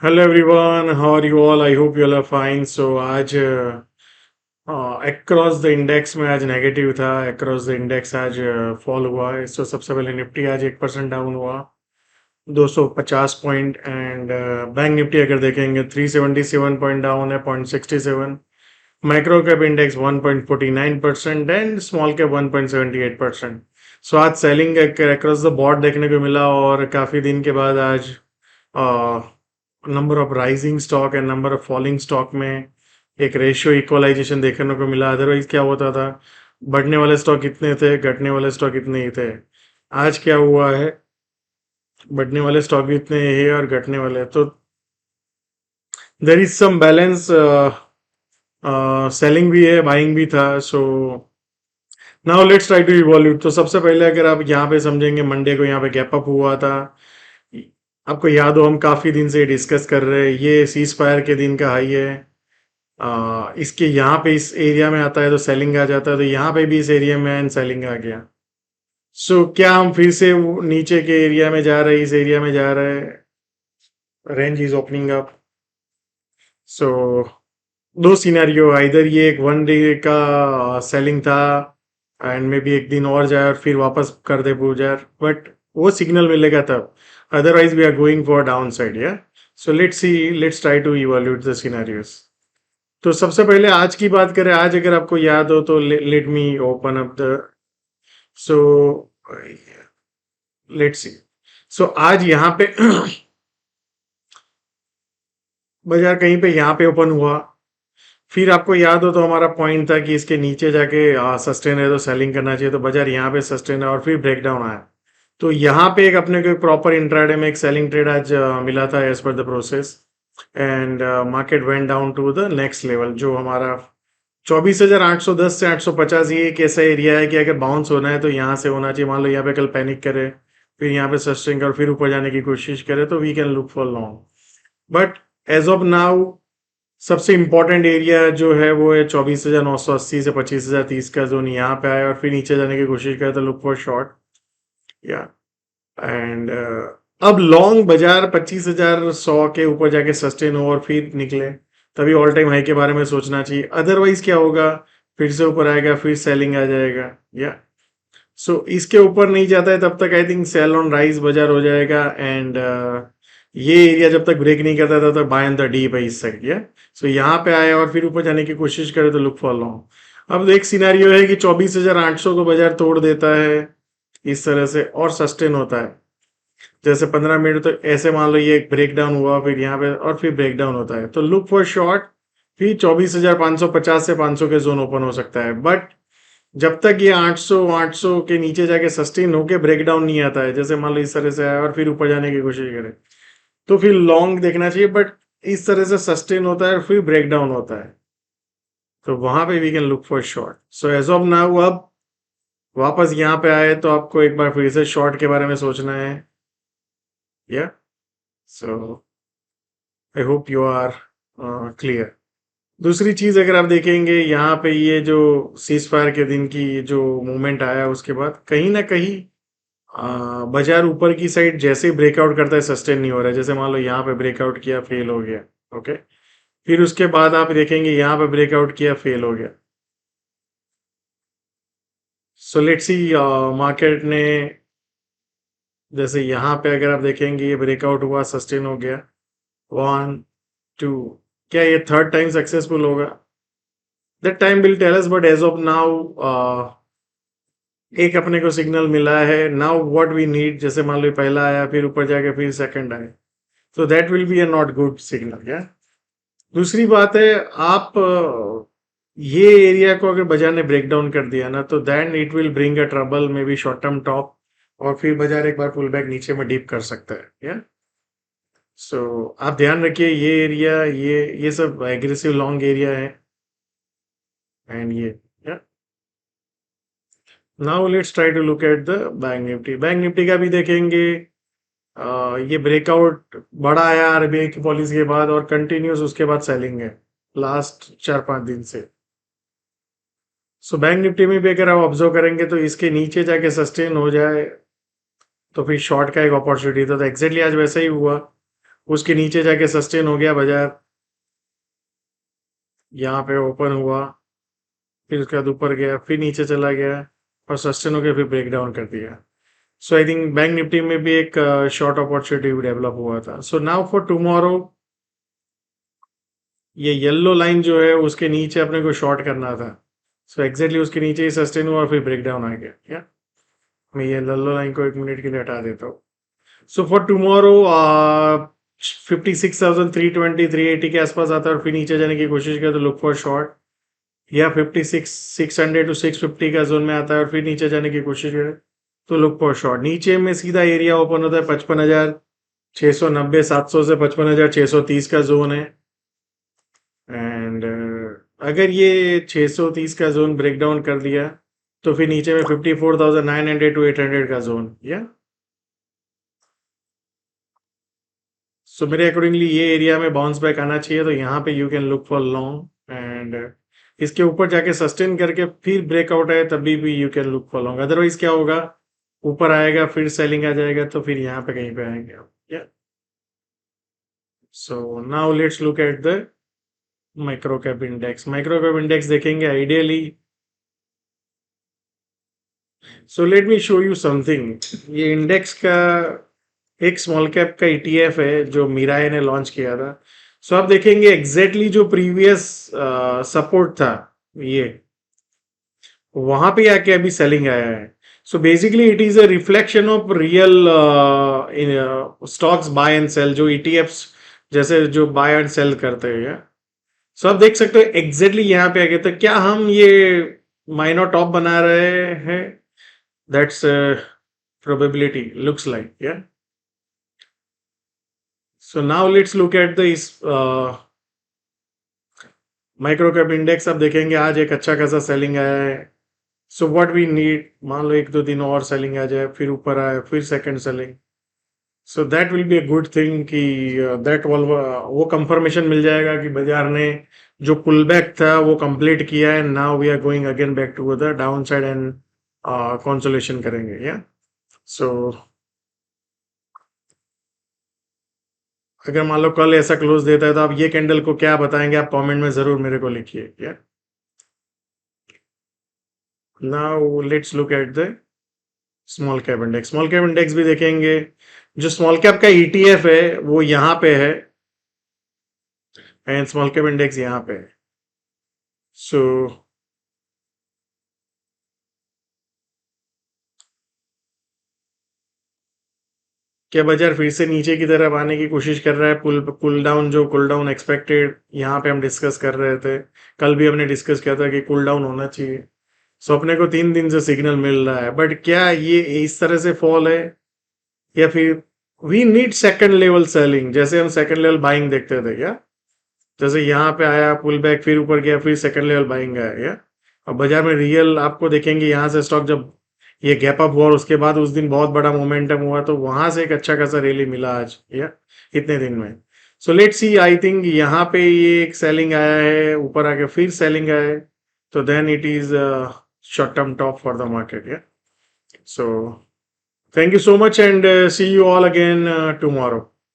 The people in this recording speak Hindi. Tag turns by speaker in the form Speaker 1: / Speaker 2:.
Speaker 1: Hello everyone, how are you all? I hope you all are fine. So आज अक्रॉस द इंडेक्स में आज नेगेटिव था। अक्रॉस द इंडेक्स आज फॉल हुआ है। तो सबसे पहले निफ्टी आज 1% डाउन हुआ, 250 पॉइंट। एंड बैंक निफ्टी अगर देखेंगे 377 पॉइंट डाउन है, 0.67। Micro cap index 1.49% and small cap 1.78%। सो आज सेलिंग अक्रॉस द बोर्ड देखने को मिला, और काफ़ी दिन के बाद आज number of rising stock and number of falling stock में एक रेशियो इक्वलाइजेशन देखने को मिला। अदरवाइज क्या होता था, बढ़ने वाले स्टॉक इतने थे, घटने वाले स्टॉक इतने ही थे। आज क्या हुआ है, बढ़ने वाले स्टॉक भी इतने ही है और घटने वाले, तो there is some balance. Selling भी है, बाइंग भी था। So now let's try to evaluate. तो सबसे पहले अगर आप यहाँ पे समझेंगे, मंडे को यहाँ पे गैप अप हुआ था। आपको याद हो, हम काफी दिन से डिस्कस कर रहे हैं, ये सीज फायर के दिन का हाई है। इसके यहाँ पे इस एरिया में आता है तो सेलिंग आ जाता है, तो यहाँ पे भी इस एरिया में एंड सेलिंग आ गया। सो क्या हम फिर से नीचे के एरिया में जा रहे हैं, इस एरिया में जा रहे हैं? Range is opening up. So दो सिनेरियो, इधर ये एक वन डे का सेलिंग था एंड मे बी एक दिन और जाए और फिर वापस कर दे पूजा, बट वो सिग्नल मिलेगा तब। Otherwise we are going for down side. या so let's see, let's try to evaluate the scenarios. तो सबसे पहले आज की बात करें, आज अगर आपको याद हो तो let me open up the, so let's see. So आज यहाँ पे बाजार कहीं पे यहाँ पे ओपन हुआ। फिर आपको याद हो तो हमारा पॉइंट था कि इसके नीचे जाके सस्टेन है तो सेलिंग करना चाहिए, तो बाजार यहाँ पे सस्टेन है और फिर ब्रेकडाउन आया। तो यहाँ पे एक अपने को प्रॉपर इंट्राडे में एक सेलिंग ट्रेड आज मिला था as per the process. And market went down to the next level, जो हमारा 24,810 से 850। ये एक ऐसा एरिया है कि अगर बाउंस होना है तो यहाँ से होना चाहिए। मान लो यहाँ पे कल पैनिक करे, फिर यहाँ पे सस्टेन कर, फिर ऊपर जाने की कोशिश करे, तो we can look for long. But as of now सबसे इंपॉर्टेंट एरिया जो है वो है 24,980 से 25,030 का जोन। यहाँ पे आया और फिर नीचे जाने की कोशिश करे तो लुक फॉर शॉर्ट। या एंड अब लॉन्ग बाजार 25,100 के ऊपर जाके सस्टेन हो और फिर निकले, तभी ऑल टाइम हाई के बारे में सोचना चाहिए। अदरवाइज क्या होगा, फिर से ऊपर आएगा, फिर सेलिंग आ जाएगा। या सो इसके ऊपर नहीं जाता है तब तक I think sale on rise बाजार हो जाएगा। एंड ये एरिया जब तक ब्रेक नहीं करता तब तक बाय ऑन द डीप है इस साइड। या सो यहाँ पे आया और फिर ऊपर जाने की कोशिश करे तो लुक फॉर लॉन्ग। अब एक सिनेरियो है कि 24,800 को बाजार तोड़ देता है इस तरह से और सस्टेन होता है, जैसे 15 मिनट तो ऐसे मान लो ये एक ब्रेक डाउन हुआ, फिर यहाँ पे और फिर ब्रेक डाउन होता है, तो लुक फॉर शॉर्ट। फिर 24,550 से 500 के जोन ओपन हो सकता है। बट जब तक ये 800 के नीचे जाके सस्टेन होके ब्रेक डाउन नहीं आता है, जैसे मान लो इस तरह से आया और फिर ऊपर जाने की कोशिश करे, तो फिर लॉन्ग देखना चाहिए। बट इस तरह से सस्टेन होता है और फिर ब्रेक डाउन होता है, तो वहां पे we can look for short. So as of now अब वापस यहाँ पे आए तो आपको एक बार फिर से शॉर्ट के बारे में सोचना है। या so I hope you are clear. दूसरी चीज अगर आप देखेंगे, यहाँ पे ये जो सीज फायर के दिन की जो मूवमेंट आया, उसके बाद कहीं ना कहीं बाजार ऊपर की साइड जैसे ही ब्रेकआउट करता है सस्टेन नहीं हो रहा है। जैसे मान लो यहाँ पे ब्रेकआउट किया, फेल हो गया। ओके, फिर उसके बाद आप देखेंगे यहाँ पे ब्रेकआउट किया, फेल हो गया। सो लेट्स सी, मार्केट ने जैसे यहाँ पे अगर आप देखेंगे ये ब्रेकआउट हुआ, सस्टेन हो गया, 1 2, क्या ये थर्ड टाइम सक्सेसफुल होगा? That time will tell us, but as of now एक अपने को सिग्नल मिला है। नाउ व्हाट वी नीड, जैसे मान लो पहला आया, फिर ऊपर जाके फिर सेकंड आया, तो that will be a not good signal. या दूसरी बात है, आप ये एरिया को अगर बाजार ने ब्रेक डाउन कर दिया ना, तो then it will bring a trouble, maybe short term top, और फिर बाजार एक बार पुल बैक नीचे में डीप कर सकता है। या सो आप ध्यान रखिए, ये एरिया, ये सब एग्रेसिव लॉन्ग एरिया है। एंड ये, now let's try to look at the bank Nifty. Bank Nifty का भी देखेंगे, ये ब्रेकआउट बड़ा आया आरबीआई की पॉलिसी के बाद और कंटिन्यूस उसके बाद सेलिंग है लास्ट 4-5 दिन से। सो बैंक निफ्टी में भी अगर आप ऑब्जर्व करेंगे तो इसके नीचे जाके सस्टेन हो जाए तो फिर शॉर्ट का एक अपॉर्चुनिटी था, तो एग्जैक्टली आज वैसा ही हुआ। उसके नीचे जाके सस्टेन हो गया बाजार, यहाँ पे ओपन हुआ, फिर उसके बाद ऊपर गया, फिर नीचे चला गया और सस्टेन हो गया, फिर ब्रेक डाउन कर दिया। सो आई थिंक बैंक निफ्टी में भी एक शॉर्ट अपॉर्चुनिटी डेवलप हुआ था। सो नाउ फॉर टुमारो, ये येलो लाइन जो है उसके नीचे अपने को शॉर्ट करना था। सो एग्जैक्टली उसके नीचे ही सस्टेन हुआ और फिर ब्रेक डाउन आ गया। या मैं ये येलो लाइन को 1 मिनट के लिए हटा देता हूँ। सो फॉर टुमारो 56,320 380 के आसपास आता है और फिर नीचे जाने की कोशिश करे तो लुक फॉर शॉर्ट, या 56,600 टू 650 का जोन में आता है और फिर नीचे जाने की कोशिश करे तो लुक फॉर शॉर्ट। नीचे में सीधा एरिया ओपन होता है 55,690, 700 से 55,630 का जोन है। एंड अगर ये 630 का जोन ब्रेक डाउन कर दिया तो फिर नीचे में 54,900 टू 800 का जोन। या सो मेरे अकॉर्डिंगली ये एरिया में बाउंस बैक आना चाहिए, तो यहाँ पे you can look for long. And इसके ऊपर जाके सस्टेन करके फिर ब्रेकआउट आए तभी भी you can look for long. Otherwise क्या होगा, ऊपर आएगा फिर सेलिंग आ जाएगा तो फिर यहाँ पे कहीं पे आएंगे आप। या so now let's look at the micro cap index. Micro cap index देखेंगे ideally. So let me show you something. ये इंडेक्स का एक स्मॉल कैप का ईटीएफ है जो मिराई ने लॉन्च किया था। सो आप देखेंगे एग्जैक्टली जो प्रीवियस सपोर्ट था, ये वहां पे आके अभी सेलिंग आया है। So basically it is a reflection of real stocks buy and sell, जो ईटीएफ्स जैसे जो बाय एंड सेल करते हैं। सो आप देख सकते हो एग्जैक्टली यहाँ पे आगे, तो क्या हम ये माइनर टॉप बना रहे हैं? That's probability looks like. या so now let's look at the इस माइक्रो कैप इंडेक्स। आप देखेंगे आज एक अच्छा खासा सेलिंग आया है। सो व्हाट वी नीड, मान लो 1-2 दिन और सेलिंग आ जाए, फिर ऊपर आए, फिर second selling. So that will be a good thing कि दैट वो कंफर्मेशन मिल जाएगा कि बाजार ने जो पुल बैक था वो कंप्लीट किया है। Now we are going again back to the down side and consolation करेंगे। या सो अगर मान लो कल ऐसा क्लोज देता है तो आप ये कैंडल को क्या बताएंगे, आप कमेंट में जरूर मेरे को लिखिए। या now let's look at the small cap index. Small cap index भी देखेंगे। जो स्मॉल कैप का ईटीएफ है वो यहाँ पे है एंड स्मॉल कैप इंडेक्स यहाँ पे है। सो क्या बाजार फिर से नीचे की तरफ आने की कोशिश कर रहा है? पुल डाउन, जो कुल डाउन एक्सपेक्टेड यहाँ पे हम डिस्कस कर रहे थे, कल भी हमने डिस्कस किया था कि कूल डाउन होना चाहिए। सो अपने को 3 दिन से सिग्नल मिल रहा है, बट क्या ये इस तरह से फॉल है या फिर we need second level selling, जैसे हम सेकंड लेवल बाइंग देखते थे क्या? जैसे यहाँ पे आया पुल बैक, फिर ऊपर गया, फिर सेकंड लेवल बाइंग आया। या और बाजार में रियल आपको देखेंगे यहाँ से स्टॉक जब ये गैप अप हुआ और उसके बाद उस दिन बहुत बड़ा मोमेंटम हुआ, तो वहां से एक अच्छा खासा रैली मिला आज या इतने दिन में। सो लेट्स सी, आई थिंक यहाँ पे ये एक सेलिंग आया है, ऊपर आके फिर सेलिंग आया है, तो then it is short term top for the market. या so thank you so much and see you all again tomorrow.